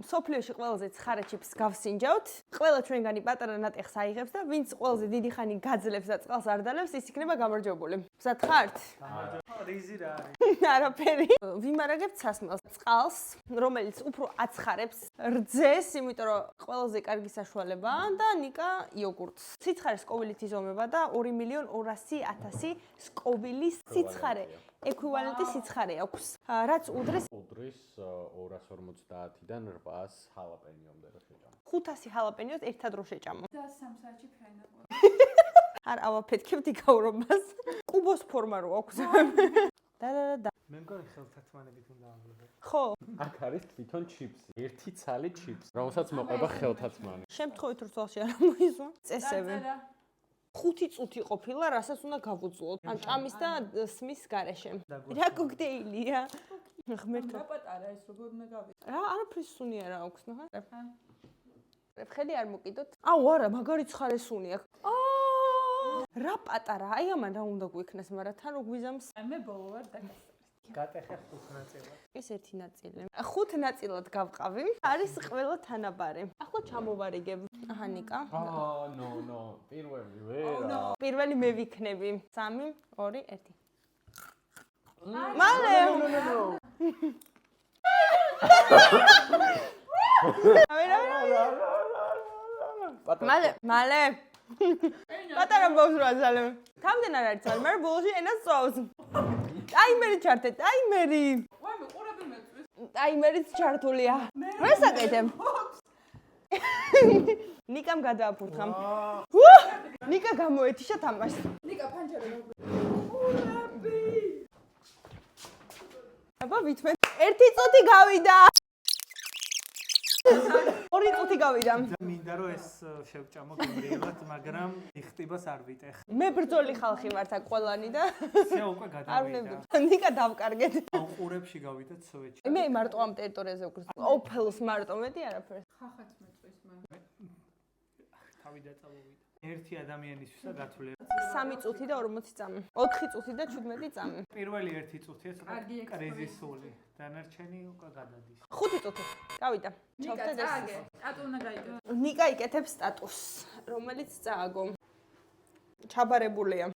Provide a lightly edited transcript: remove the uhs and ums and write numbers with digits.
სოფლიოში ყველაზე ცხარე ჩიპს გავსინჯავთ. ყველა ჩვენგანი პატარა ნატეხს აიღებს და ვინც ყველაზე დიდი ხანი გაძლებს და წყალს არ დალევს, ის იქნება გამარჯვებული. მზად ხართ? რიზი რა არის? არაფერი. ვიმარაგებთ სასმელს, წყალს, რომელიც უფრო აცხარებს რძეს, იმიტომ რომ ყველაზე კარგი საშუალებაა და ნიკა იოგურტს. სიცხარის სკოვილით იზომება და 2.200.000 სკოვილის სიცხარე. ეკვივალენტი სიცხარე აქვს. რაც უდრის 250-დან 800 ჰალაპენიომდე რა შეჭამ. 500 ჰალაპენიოს ერთად რო შეჭამო. და 3 საათში ფრენა. არ ავაფეთქებთ იქაურობას. კუბოს ფორმა რო აქვს. და. მე მგონი ხელთათმანებით უნდა ამბობ. ხო. აქ არის თვითონ ჩიპსი. ერთი ცალი ჩიპს, რომელსაც მოყვება ხელთათმანი. შემთხვევით რო თვალში არ მოიზვა. წესები. 5 წუთი ყოფილა, რასაც უნდა გავუძლოთ. ან ჭამის და სმის გარეშე. რა კოქტეილია? ღმერთო. პატარა ეს როგორ უნდა გავიქ. რა არაფრის სუნი არ აქვს, ნახე. ხელი არ მოკიდოთ. აუ არა, მაგარი ცხარე სუნი აქვს. რა პატარა, აი ამან რა უნდა გვიქნას, მაგრამ თან რო გვიზამს. მე ბოლო ვარ დაგასწრე. გატეხე 5 ნაწილად. ეს ერთი ნაწილი. 5 ნაწილად გავყავი. არის ყველა თანაბარი. ახლა ჩამოვარიგებ. აჰა ნიკა. ნო, პირველი ვერა. პირველი მე ვიქნები. 3, 2, 1. მალე. მალე. პატარა ბოლოს რა ზალე. თამდენ არ არის ზალე, მაგრამ ბოლოში ენას სწავს. ტაიმერი ჩართე, ტაიმერი. ვაი, მე ყურები მეწვის. ტაიმერიც ჩართულია. მე საკეთებ. ნიკამ გადააფურთხა. ნიკა გამოეთიშა თამაშს. ნიკა ფანჯარა მოგვი. ყურები. აბა ვითმე 1 წუთი გავიდა. 2 წუთი გავიდა. მინდა რომ ეს შევჭამო გემრიელად, მაგრამ იხტიბას არ ვიტეხ. მე ბრძოლი ხალხი ვართ აქ ყველანი და შე უკვე გადავიდა. ნიკა დავკარგეთ. ყურებში გავიდეთ სვეჩი. მე მარტო ამ ტერიტორიაზე ვქრს. ოფელს მარტო მეტი არაფერს. ხახაც მეწვის მე. თავი დაწავოვიდა. ერთი ადამიანისთვისა გათვლება. 3 წუთი და 40 წამი. 4 წუთი და 17 წამი. პირველი 1 წუთია კარგი ცოტა კრიზისული. დანარჩენი უკვე გადადის. 5 წუთი. გავიდა. ნიკა ჩავდე და წააგე. ატო უნდა გაიგო. ნიკა იკეთებს სტატუსს, რომელიც წააგო. ჩაბარებულია.